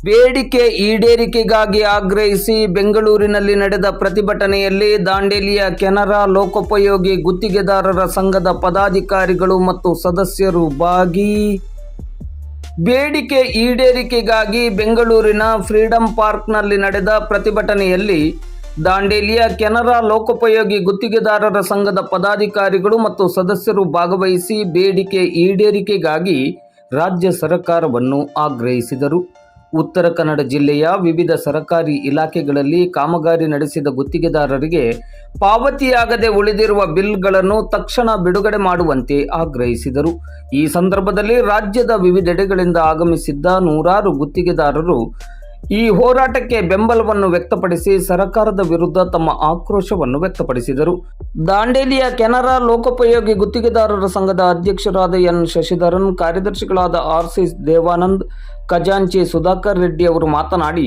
ಬೇಡಿಕೆ ಈಡೇರಿಕೆಗಾಗಿ ಆಗ್ರಹಿಸಿ ಬೆಂಗಳೂರಿನಲ್ಲಿ ನಡೆದ ಪ್ರತಿಭಟನೆಯಲ್ಲಿ ದಾಂಡೇಲಿಯ ಕೆನರಾ ಲೋಕೋಪಯೋಗಿ ಗುತ್ತಿಗೆದಾರರ ಸಂಘದ ಪದಾಧಿಕಾರಿಗಳು ಮತ್ತು ಸದಸ್ಯರು ಭಾಗಿ. ಬೇಡಿಕೆ ಈಡೇರಿಕೆಗಾಗಿ ಬೆಂಗಳೂರಿನ ಫ್ರೀಡಂ ಪಾರ್ಕ್ನಲ್ಲಿ ನಡೆದ ಪ್ರತಿಭಟನೆಯಲ್ಲಿ ದಾಂಡೇಲಿಯ ಕೆನರಾ ಲೋಕೋಪಯೋಗಿ ಗುತ್ತಿಗೆದಾರರ ಸಂಘದ ಪದಾಧಿಕಾರಿಗಳು ಮತ್ತು ಸದಸ್ಯರು ಭಾಗವಹಿಸಿ ಬೇಡಿಕೆ ಈಡೇರಿಕೆಗಾಗಿ ರಾಜ್ಯ ಸರ್ಕಾರವನ್ನು ಆಗ್ರಹಿಸಿದರು. ಉತ್ತರ ಕನ್ನಡ ಜಿಲ್ಲೆಯ ವಿವಿಧ ಸರ್ಕಾರಿ ಇಲಾಖೆಗಳಲ್ಲಿ ಕಾಮಗಾರಿ ನಡೆಸಿದ ಗುತ್ತಿಗೆದಾರರಿಗೆ ಪಾವತಿಯಾಗದೆ ಉಳಿದಿರುವ ಬಿಲ್ಗಳನ್ನು ತಕ್ಷಣ ಬಿಡುಗಡೆ ಮಾಡುವಂತೆ ಆಗ್ರಹಿಸಿದರು. ಈ ಸಂದರ್ಭದಲ್ಲಿ ರಾಜ್ಯದ ವಿವಿಧೆಡೆಗಳಿಂದ ಆಗಮಿಸಿದ್ದ ನೂರಾರು ಗುತ್ತಿಗೆದಾರರು ಈ ಹೋರಾಟಕ್ಕೆ ಬೆಂಬಲವನ್ನು ವ್ಯಕ್ತಪಡಿಸಿ ಸರ್ಕಾರದ ವಿರುದ್ಧ ತಮ್ಮ ಆಕ್ರೋಶವನ್ನು ವ್ಯಕ್ತಪಡಿಸಿದರು. ದಾಂಡೇಲಿಯ ಕೆನರಾ ಲೋಕೋಪಯೋಗಿ ಗುತ್ತಿಗೆದಾರರ ಸಂಘದ ಅಧ್ಯಕ್ಷರಾದ ಎನ್ ಶಶಿಧರನ್, ಕಾರ್ಯದರ್ಶಿಗಳಾದ ಆರ್.ಸಿ. ದೇವಾನಂದ್, ಖಜಾಂಚಿ ಸುಧಾಕರ್ ರೆಡ್ಡಿ ಅವರು ಮಾತನಾಡಿ,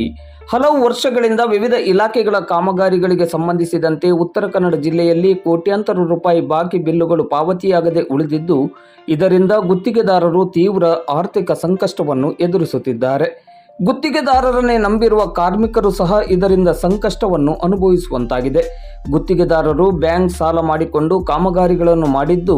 ಹಲವು ವರ್ಷಗಳಿಂದ ವಿವಿಧ ಇಲಾಖೆಗಳ ಕಾಮಗಾರಿಗಳಿಗೆ ಸಂಬಂಧಿಸಿದಂತೆ ಉತ್ತರ ಕನ್ನಡ ಜಿಲ್ಲೆಯಲ್ಲಿ ಕೋಟ್ಯಾಂತರ ರೂಪಾಯಿ ಬಾಕಿ ಬಿಲ್ಲುಗಳು ಪಾವತಿಯಾಗದೆ ಉಳಿದಿದ್ದು, ಇದರಿಂದ ಗುತ್ತಿಗೆದಾರರು ತೀವ್ರ ಆರ್ಥಿಕ ಸಂಕಷ್ಟವನ್ನು ಎದುರಿಸುತ್ತಿದ್ದಾರೆ. ಗುತ್ತಿಗೆದಾರರನ್ನೇ ನಂಬಿರುವ ಕಾರ್ಮಿಕರು ಸಹ ಇದರಿಂದ ಸಂಕಷ್ಟವನ್ನು ಅನುಭವಿಸುವಂತಾಗಿದೆ. ಗುತ್ತಿಗೆದಾರರು ಬ್ಯಾಂಕ್ ಸಾಲ ಮಾಡಿಕೊಂಡು ಕಾಮಗಾರಿಗಳನ್ನು ಮಾಡಿದ್ದು,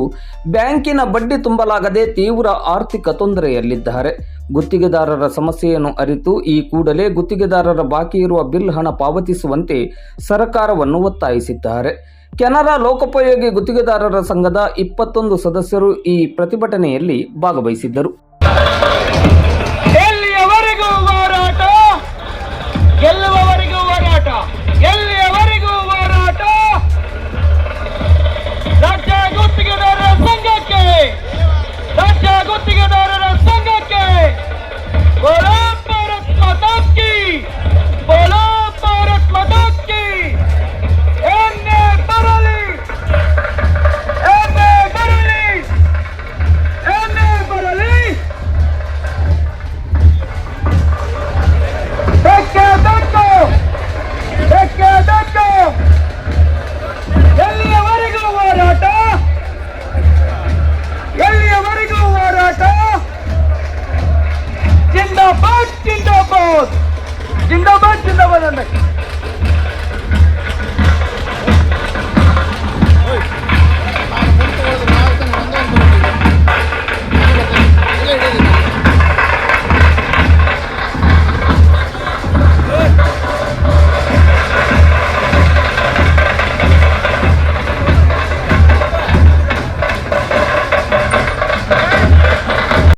ಬ್ಯಾಂಕಿನ ಬಡ್ಡಿ ತುಂಬಲಾಗದೆ ತೀವ್ರ ಆರ್ಥಿಕ ತೊಂದರೆಯಲ್ಲಿದ್ದಾರೆ. ಗುತ್ತಿಗೆದಾರರ ಸಮಸ್ಯೆಯನ್ನು ಅರಿತು ಈ ಕೂಡಲೇ ಗುತ್ತಿಗೆದಾರರ ಬಾಕಿ ಇರುವ ಬಿಲ್ ಹಣ ಪಾವತಿಸುವಂತೆ ಸರ್ಕಾರವನ್ನು ಒತ್ತಾಯಿಸಿದ್ದಾರೆ. ಕೆನರಾ ಲೋಕೋಪಯೋಗಿ ಗುತ್ತಿಗೆದಾರರ ಸಂಘದ 21 ಸದಸ್ಯರು ಈ ಪ್ರತಿಭಟನೆಯಲ್ಲಿ ಭಾಗವಹಿಸಿದ್ದರು. ಗೆಲ್ಲುವವರೆಗೂ ಹೋರಾಟ, ಎಲ್ಲಿಯವರೆಗೂ ಹೋರಾಟ. ರಾಜ್ಯ ಗುತ್ತಿಗೆದಾರರ ಸಂಘಕ್ಕೆ, ರಾಜ್ಯ ಗುತ್ತಿಗೆದಾರರ ಸಂಘಕ್ಕೆ ಬೋಲೋ ಭಾರತ್ ಮಾತಾ ಕಿ, ಬೋಲೋ ಭಾರತ್ ಮಾತಾ ಕಿ. ಎನ್ನೇ ಬರಲಿ, ಎನ್ನೇ ಬರಲಿ, ಎನ್ನೇ ಬರಲಿ. ಎಲ್ಲಿಯವರೆಗೂ ಹೋರಾಟ, ಎಲ್ಲಿಯವರೆಗೂ ಹೋರಾಟ. ಜಿಂದಾಬಾದ್ ಜಿಂದಾಬಾದ್ ಜಿಂದಾಬಾದ್ ಜಿಂದಾಬಾದ್.